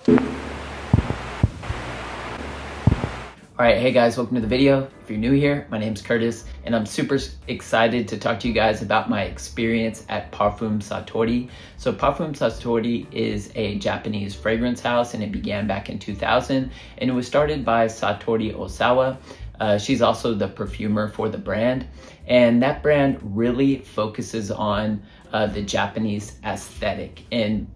Alright, hey guys, welcome to the video. If you're new here, my name's Curtis, and I'm super excited to talk to you guys about my experience at Parfum Satori. So Parfum Satori is a Japanese fragrance house, and it began back in 2000, and it was started by Satori Osawa. She's also the perfumer for the brand, and that brand really focuses on the Japanese aesthetic and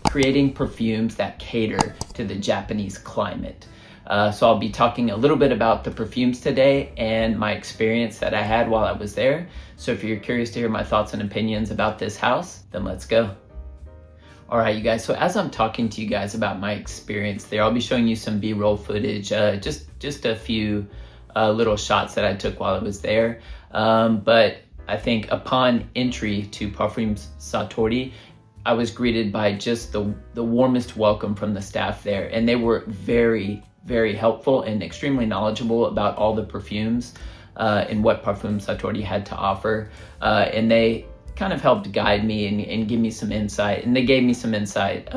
creating perfumes that cater to the Japanese climate. So I'll be talking a little bit about the perfumes today and my experience that I had while I was there. So if you're curious to hear my thoughts and opinions about this house, then let's go. All right, you guys, so as I'm talking to you guys about my experience there, I'll be showing you some B-roll footage, just a few little shots that I took while I was there. But I think upon entry to Parfums Satori, I was greeted by just the warmest welcome from the staff there, and they were very helpful and extremely knowledgeable about all the perfumes and what Parfum Satori had to offer. And they kind of helped guide me and give me some insight. And they gave me some insight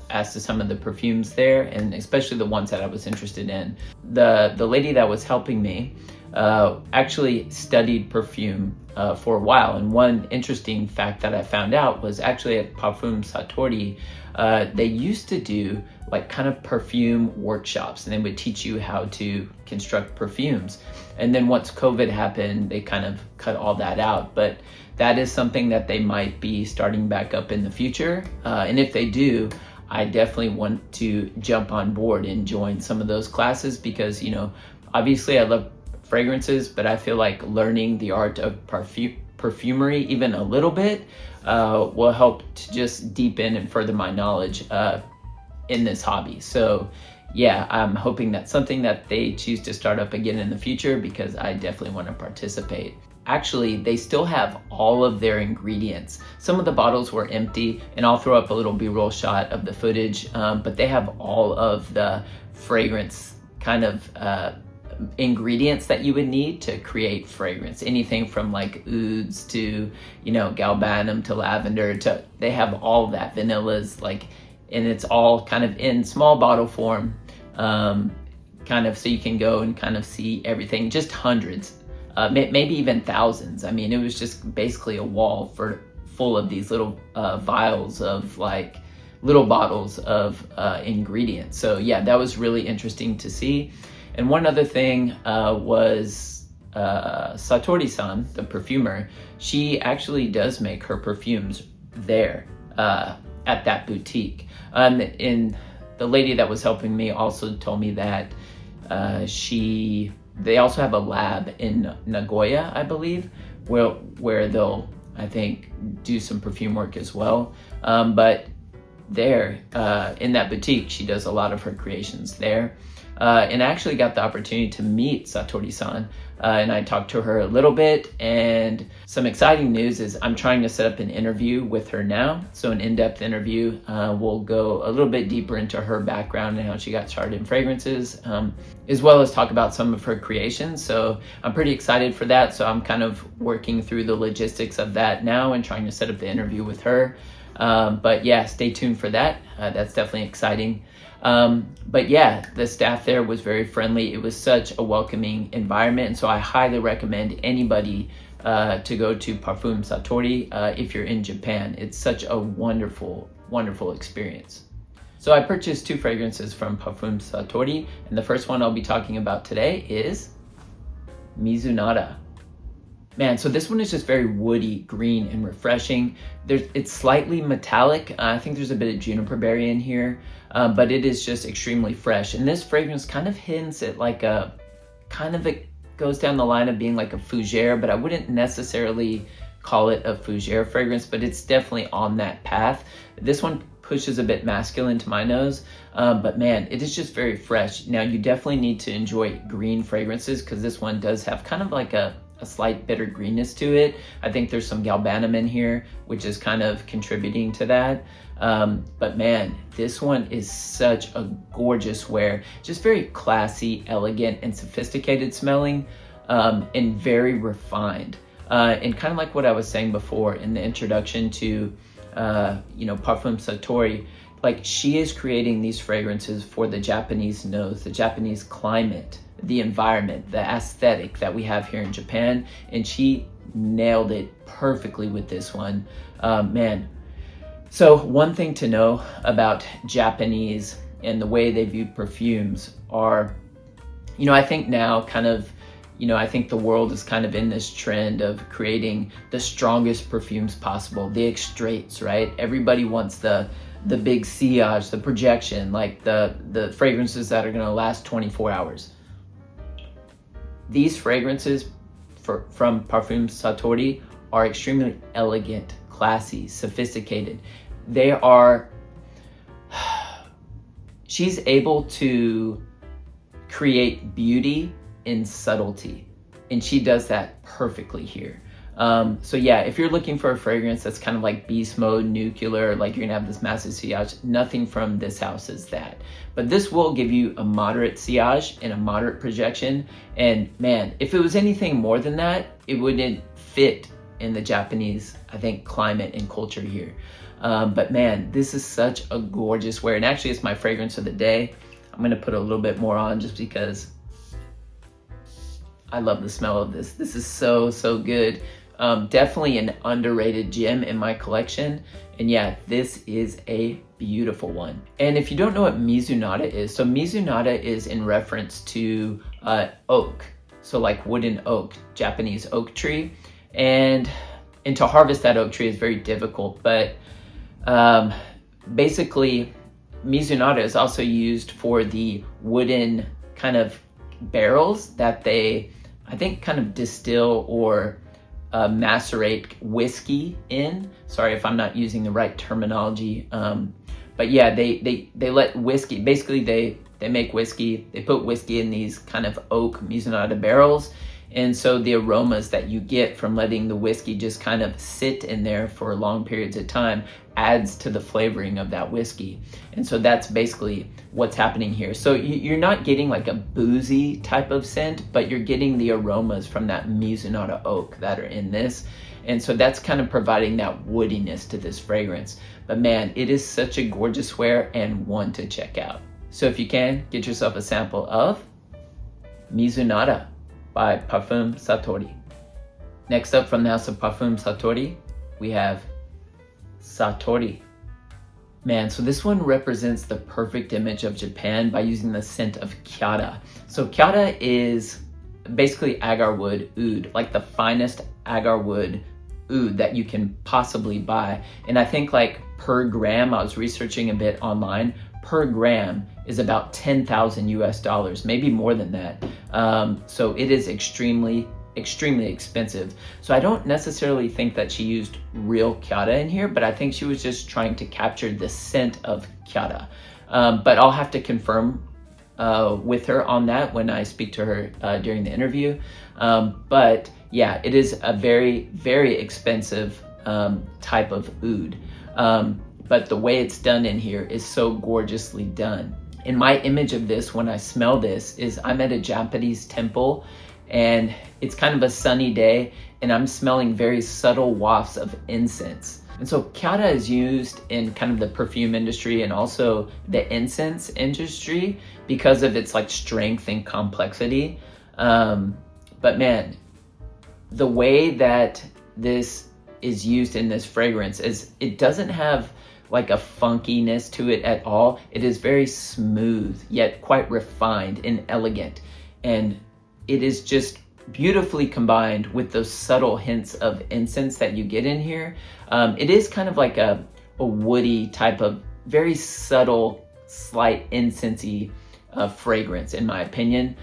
as to some of the perfumes there, and especially the ones that I was interested in. The lady that was helping me actually studied perfume for a while. And one interesting fact that I found out was actually at Parfum Satori, they used to do like kind of perfume workshops, and they would teach you how to construct perfumes. And then once COVID happened, they kind of cut all that out. But that is something that they might be starting back up in the future. And if they do, I definitely want to jump on board and join some of those classes because, you know, obviously I love fragrances, but I feel like learning the art of perfumery even a little bit will help to just deepen and further my knowledge in this hobby. So yeah, I'm hoping that's something that they choose to start up again in the future because I definitely want to participate. Actually, they still have all of their ingredients. Some of the bottles were empty, and I'll throw up a little B-roll shot of the footage, but they have all of the fragrance kind of ingredients that you would need to create fragrance. Anything from like ouds to, you know, galbanum to lavender to, they have all of that, vanillas, like, and it's all kind of in small bottle form, kind of so you can go and kind of see everything, just hundreds, maybe even thousands. I mean, it was just basically a wall full of these little vials of like little bottles of ingredients. So yeah, that was really interesting to see. And one other thing was Satori-san, the perfumer, she actually does make her perfumes there at that boutique. And the lady that was helping me also told me that they also have a lab in Nagoya, I believe, where they'll, I think, do some perfume work as well. But there, in that boutique, she does a lot of her creations there. And I actually got the opportunity to meet Satori-san, and I talked to her a little bit, and some exciting news is I'm trying to set up an interview with her now. So an in-depth interview. We'll go a little bit deeper into her background and how she got started in fragrances, as well as talk about some of her creations. So I'm pretty excited for that. So I'm kind of working through the logistics of that now and trying to set up the interview with her. But yeah, stay tuned for that. That's definitely exciting. But yeah, the staff there was very friendly. It was such a welcoming environment. And so I highly recommend anybody to go to Parfum Satori if you're in Japan. It's such a wonderful experience. So I purchased 2 fragrances from Parfum Satori, and the first one I'll be talking about today is Mizunara. Man, so this one is just very woody, green, and refreshing. It's slightly metallic. I think there's a bit of juniper berry in here, but it is just extremely fresh. And this fragrance kind of hints at like it goes down the line of being like a fougere, but I wouldn't necessarily call it a fougere fragrance, but it's definitely on that path. This one pushes a bit masculine to my nose, but man, it is just very fresh. Now, you definitely need to enjoy green fragrances because this one does have kind of like a slight bitter greenness to it. I think there's some galbanum in here, which is kind of contributing to that. But man, this one is such a gorgeous wear. Just very classy, elegant, and sophisticated smelling, and very refined. And kind of like what I was saying before in the introduction to, Parfum Satori, like she is creating these fragrances for the Japanese nose, the Japanese climate, the environment, the aesthetic that we have here in Japan, and she nailed it perfectly with this one. Man, so one thing to know about Japanese and the way they view perfumes are, I think now kind of, I think the world is kind of in this trend of creating the strongest perfumes possible, the extraits, right? Everybody wants the big sillage, the projection, like the fragrances that are gonna last 24 hours. These fragrances from Parfum Satori are extremely elegant, classy, sophisticated. They are, she's able to create beauty in subtlety, and she does that perfectly here. So yeah, if you're looking for a fragrance that's kind of like beast mode, nuclear, like you're gonna have this massive sillage, nothing from this house is that. But this will give you a moderate sillage and a moderate projection. And man, if it was anything more than that, it wouldn't fit in the Japanese, I think, climate and culture here. But man, this is such a gorgeous wear. And actually it's my fragrance of the day. I'm gonna put a little bit more on just because I love the smell of this. This is so, so good. Definitely an underrated gem in my collection. And yeah, this is a beautiful one. And if you don't know what Mizunara is, so Mizunara is in reference to oak. So like wooden oak, Japanese oak tree. And to harvest that oak tree is very difficult. But basically, Mizunara is also used for the wooden kind of barrels that they, I think, kind of distill or macerate whiskey in. Sorry if I'm not using the right terminology. But yeah, they let whiskey, basically they make whiskey, they put whiskey in these kind of oak Mizunara barrels. And so the aromas that you get from letting the whiskey just kind of sit in there for long periods of time adds to the flavoring of that whiskey. And so that's basically what's happening here. So you're not getting like a boozy type of scent, but you're getting the aromas from that Mizunara oak that are in this. And so that's kind of providing that woodiness to this fragrance. But man, it is such a gorgeous wear and one to check out. So if you can, get yourself a sample of Mizunara by Parfum Satori. Next up from the house of Parfum Satori, we have Satori. Man, so this one represents the perfect image of Japan by using the scent of kyara. So kyara is basically agar wood oud, like the finest agar wood oud that you can possibly buy. And I think like per gram, I was researching a bit online, per gram is about 10,000 US dollars, maybe more than that. So it is extremely expensive. So I don't necessarily think that she used real kyara in here, but I think she was just trying to capture the scent of kyara. But I'll have to confirm with her on that when I speak to her during the interview. But yeah, it is a very, very expensive type of oud. But the way it's done in here is so gorgeously done. And my image of this when I smell this is I'm at a Japanese temple and it's kind of a sunny day and I'm smelling very subtle wafts of incense. And so kyara is used in kind of the perfume industry and also the incense industry because of its like strength and complexity. But man, the way that this is used in this fragrance is it doesn't have like a funkiness to it at all. It is very smooth, yet quite refined and elegant. And it is just beautifully combined with those subtle hints of incense that you get in here. It is kind of like a woody type of very subtle, slight incensey fragrance in my opinion.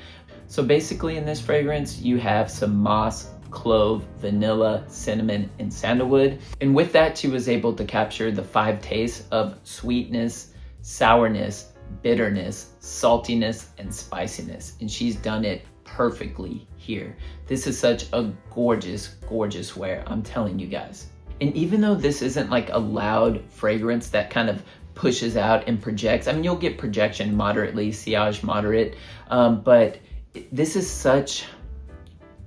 So basically in this fragrance, you have some moss, clove, vanilla, cinnamon, and sandalwood. And with that, she was able to capture the 5 tastes of sweetness, sourness, bitterness, saltiness, and spiciness. And she's done it perfectly here. This is such a gorgeous, gorgeous wear, I'm telling you guys. And even though this isn't like a loud fragrance that kind of pushes out and projects, I mean, you'll get projection moderately, sillage moderate, but this is such,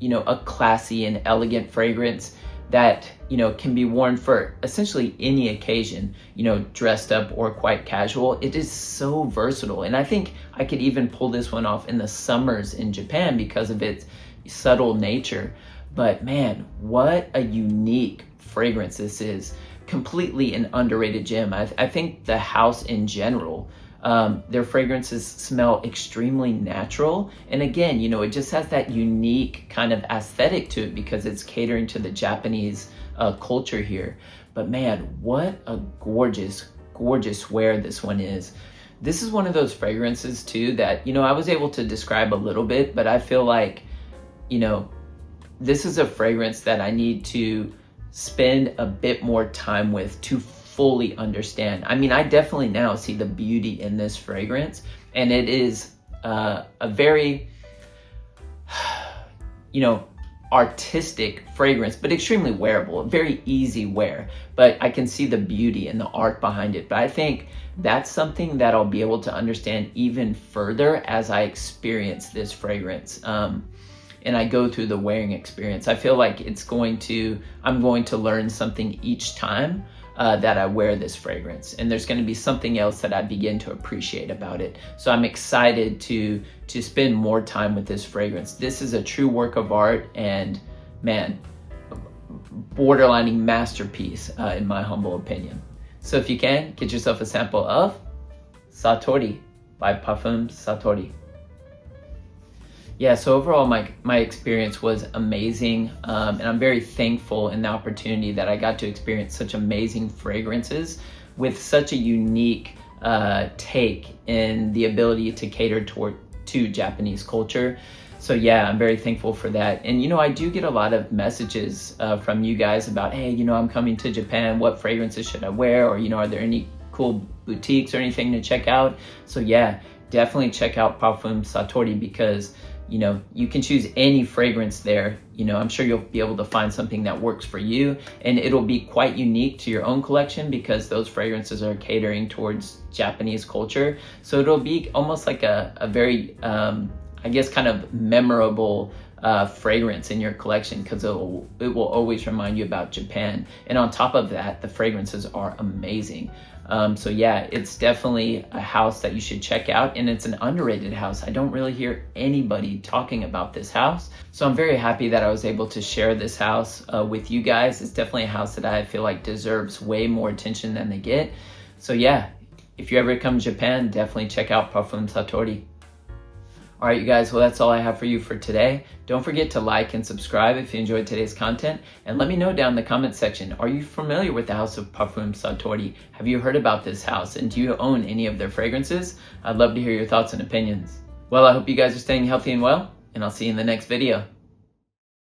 a classy and elegant fragrance. that, you know, can be worn for essentially any occasion, you know, dressed up or quite casual. It is so versatile. And I think I could even pull this one off in the summers in Japan because of its subtle nature. But man, what a unique fragrance this is. Completely an underrated gem. I think the house in general, their fragrances smell extremely natural. And again, you know, it just has that unique kind of aesthetic to it because it's catering to the Japanese culture here. But man, what a gorgeous, gorgeous wear this one is. This is one of those fragrances too that, you know, I was able to describe a little bit, but I feel like, you know, this is a fragrance that I need to spend a bit more time with to fully understand. I mean, I definitely now see the beauty in this fragrance, and it is a very, you know, artistic fragrance, but extremely wearable, very easy wear. But I can see the beauty and the art behind it. But I think that's something that I'll be able to understand even further as I experience this fragrance. And I go through the wearing experience. I feel like I'm going to learn something each time that I wear this fragrance. And there's gonna be something else that I begin to appreciate about it. So I'm excited to spend more time with this fragrance. This is a true work of art and man, borderlining masterpiece in my humble opinion. So if you can, get yourself a sample of Satori by Parfum Satori. Yeah, so overall my experience was amazing, and I'm very thankful in the opportunity that I got to experience such amazing fragrances with such a unique take in the ability to cater to Japanese culture. So yeah, I'm very thankful for that. And you know, I do get a lot of messages from you guys about, hey, you know, I'm coming to Japan, what fragrances should I wear? Or, you know, are there any cool boutiques or anything to check out? So yeah, definitely check out Parfum Satori because, you know, you can choose any fragrance there. You know, I'm sure you'll be able to find something that works for you, and it'll be quite unique to your own collection because those fragrances are catering towards Japanese culture. So it'll be almost like a very, I guess, kind of memorable fragrance in your collection because it will always remind you about Japan. And on top of that, the fragrances are amazing. So yeah, it's definitely a house that you should check out, and it's an underrated house. I don't really hear anybody talking about this house. So I'm very happy that I was able to share this house with you guys. It's definitely a house that I feel like deserves way more attention than they get. So yeah, if you ever come to Japan, definitely check out Parfum Satori. All right, you guys, well, that's all I have for you for today. Don't forget to like and subscribe if you enjoyed today's content. And let me know down in the comment section, are you familiar with the house of Parfum Satori? Have you heard about this house? And do you own any of their fragrances? I'd love to hear your thoughts and opinions. Well, I hope you guys are staying healthy and well, and I'll see you in the next video.